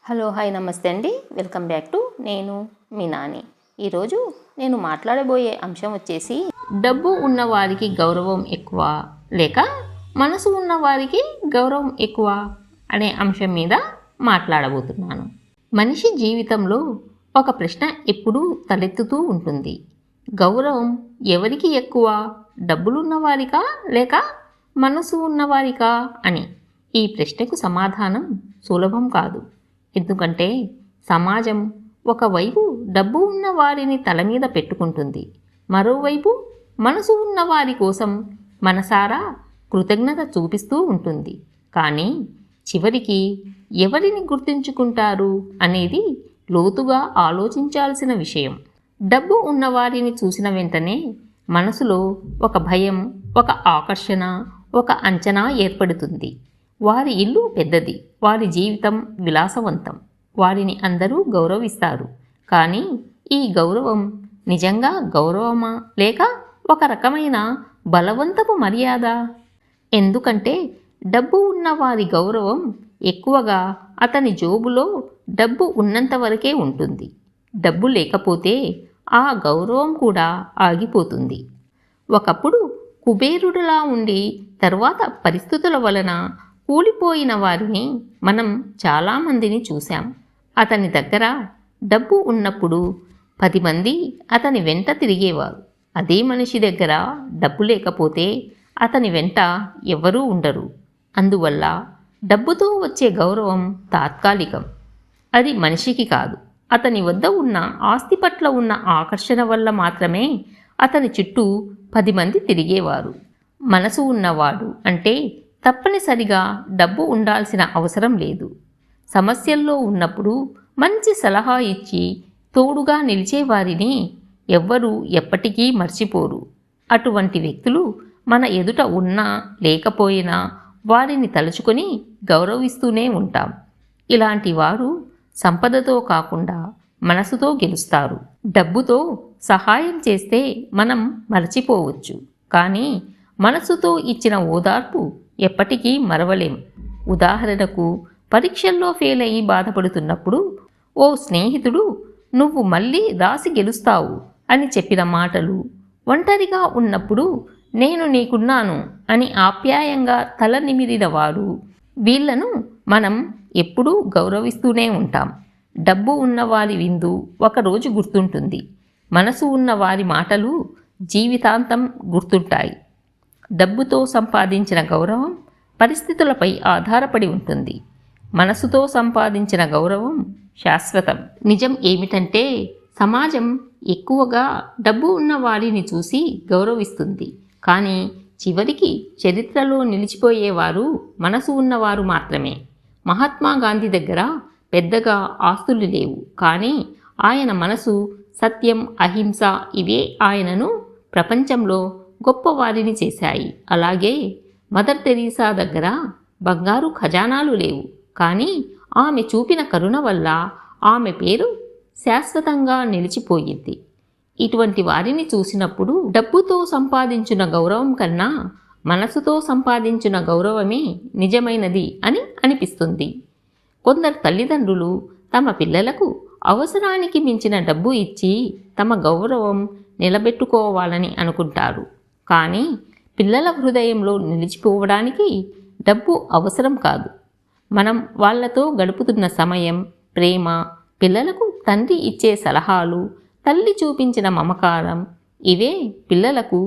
Hello hi నమస్తే అండి. Welcome back to నేను మీ నాని. ఈరోజు నేను మాట్లాడబోయే అంశం వచ్చేసి డబ్బు ఉన్నవారికి గౌరవం ఎక్కువ లేక మనసు ఉన్నవారికి గౌరవం ఎక్కువ అనే అంశం మీద మాట్లాడబోతున్నాను. మనిషి జీవితంలో ఒక ప్రశ్న ఎప్పుడూ తలెత్తుతూ ఉంటుంది. గౌరవం ఎవరికి ఎక్కువ, డబ్బులున్నవారికా లేక మనసు ఉన్నవారికా అని. ఈ ప్రశ్నకు సమాధానం సులభం కాదు. ఎందుకంటే సమాజం ఒకవైపు డబ్బు ఉన్న వారిని తల మీద పెట్టుకుంటుంది, మరోవైపు మనసు ఉన్న వారి కోసం మనసారా కృతజ్ఞత చూపిస్తూ ఉంటుంది. కానీ చివరికి ఎవరిని గుర్తుంచుకుంటారు అనేది లోతుగా ఆలోచించాల్సిన విషయం. డబ్బు ఉన్నవారిని చూసిన వెంటనే మనసులో ఒక భయం, ఒక ఆకర్షణ, ఒక అంచనా ఏర్పడుతుంది. వారి ఇల్లు పెద్దది, వారి జీవితం విలాసవంతం, వారిని అందరూ గౌరవిస్తారు. కానీ ఈ గౌరవం నిజంగా గౌరవమా లేక ఒక రకమైన బలవంతపు మర్యాద? ఎందుకంటే డబ్బు ఉన్న వారి గౌరవం ఎక్కువగా అతని జోబులో డబ్బు ఉన్నంత వరకే ఉంటుంది. డబ్బు లేకపోతే ఆ గౌరవం కూడా ఆగిపోతుంది. ఒకప్పుడు కుబేరుడిలా ఉండి తర్వాత పరిస్థితుల వలన కూలిపోయిన వారిని మనం చాలామందిని చూశాం. అతని దగ్గర డబ్బు ఉన్నప్పుడు 10 మంది అతని వెంట తిరిగేవారు. అదే మనిషి దగ్గర డబ్బు లేకపోతే అతని వెంట ఎవరూ ఉండరు. అందువల్ల డబ్బుతో వచ్చే గౌరవం తాత్కాలికం. అది మనిషికి కాదు, అతని వద్ద ఉన్న ఆస్తి పట్ల ఉన్న ఆకర్షణ వల్ల మాత్రమే అతని చుట్టూ 10 మంది తిరిగేవారు. మనసు ఉన్నవాడు అంటే తప్పనిసరిగా డబ్బు ఉండాల్సిన అవసరం లేదు. సమస్యల్లో ఉన్నప్పుడు మంచి సలహా ఇచ్చి తోడుగా నిలిచేవారిని ఎవ్వరూ ఎప్పటికీ మర్చిపోరు. అటువంటి వ్యక్తులు మన ఎదుట ఉన్నా లేకపోయినా వారిని తలుచుకొని గౌరవిస్తూనే ఉంటాం. ఇలాంటి వారు సంపదతో కాకుండా మనసుతో గెలుస్తారు. డబ్బుతో సహాయం చేస్తే మనం మర్చిపోవచ్చు, కానీ మనసుతో ఇచ్చిన ఓదార్పు ఎప్పటికీ మరవలేం. ఉదాహరణకు, పరీక్షల్లో ఫెయిల్ అయ్యి బాధపడుతున్నప్పుడు ఓ స్నేహితుడు నువ్వు మళ్ళీ రాసి గెలుస్తావు అని చెప్పిన మాటలు, ఒంటరిగా ఉన్నప్పుడు నేను నీకున్నాను అని ఆప్యాయంగా తల నిమిరిన వారు, వీళ్లను మనం ఎప్పుడూ గౌరవిస్తూనే ఉంటాం. డబ్బు ఉన్నవారి విందు ఒకరోజు గుర్తుంటుంది, మనసు ఉన్న వారి మాటలు జీవితాంతం గుర్తుంటాయి. డబ్బుతో సంపాదించిన గౌరవం పరిస్థితులపై ఆధారపడి ఉంటుంది. మనసుతో సంపాదించిన గౌరవం శాశ్వతం. నిజం ఏమిటంటే సమాజం ఎక్కువగా డబ్బు ఉన్న వారిని చూసి గౌరవిస్తుంది. కానీ చివరికి చరిత్రలో నిలిచిపోయేవారు మనసు ఉన్నవారు మాత్రమే. మహాత్మా గాంధీ దగ్గర పెద్దగా ఆస్తులు లేవు, కానీ ఆయన మనసు, సత్యం, అహింస ఇవే ఆయనను ప్రపంచంలో గొప్పవారిని చేశాయి. అలాగే మదర్ తెరీసా దగ్గర బంగారు ఖజానాలు లేవు, కానీ ఆమె చూపిన కరుణ వల్ల ఆమె పేరు శాశ్వతంగా నిలిచిపోయింది. ఇటువంటి వారిని చూసినప్పుడు డబ్బుతో సంపాదించిన గౌరవం కన్నా మనసుతో సంపాదించిన గౌరవమే నిజమైనది అని అనిపిస్తుంది. కొందరు తల్లిదండ్రులు తమ పిల్లలకు అవసరానికి మించిన డబ్బు ఇచ్చి తమ గౌరవం నిలబెట్టుకోవాలని అనుకుంటారు. కానీ పిల్లల హృదయంలో నిలిచిపోవడానికి డబ్బు అవసరం కాదు. మనం వాళ్లతో గడుపుతున్న సమయం, ప్రేమ, పిల్లలకు తండ్రి ఇచ్చే సలహాలు, తల్లి చూపించిన మమకారం, ఇవే పిల్లలకు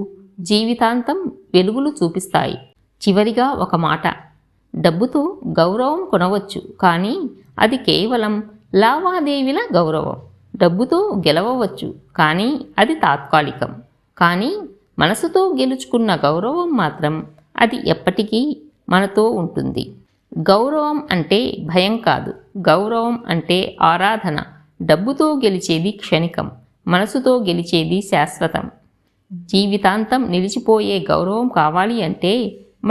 జీవితాంతం వెలుగులు చూపిస్తాయి. చివరిగా ఒక మాట, డబ్బుతో గౌరవం కొనవచ్చు, కానీ అది కేవలం లావాదేవీల గౌరవం. డబ్బుతో గెలవవచ్చు, కానీ అది తాత్కాలికం. కానీ మనసుతో గెలుచుకున్న గౌరవం మాత్రం అది ఎప్పటికీ మనతో ఉంటుంది. గౌరవం అంటే భయం కాదు, గౌరవం అంటే ఆరాధన. డబ్బుతో గెలిచేది క్షణికం, మనసుతో గెలిచేది శాశ్వతం. జీవితాంతం నిలిచిపోయే గౌరవం కావాలి అంటే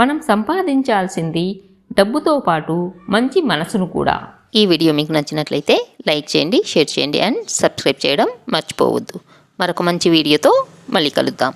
మనం సంపాదించాల్సింది డబ్బుతో పాటు మంచి మనసును కూడా. ఈ వీడియో మీకు నచ్చినట్లయితే లైక్ చేయండి, షేర్ చేయండి అండ్ సబ్స్క్రైబ్ చేయడం మర్చిపోవద్దు. మరొక మంచి వీడియోతో మళ్ళీ కలుద్దాం.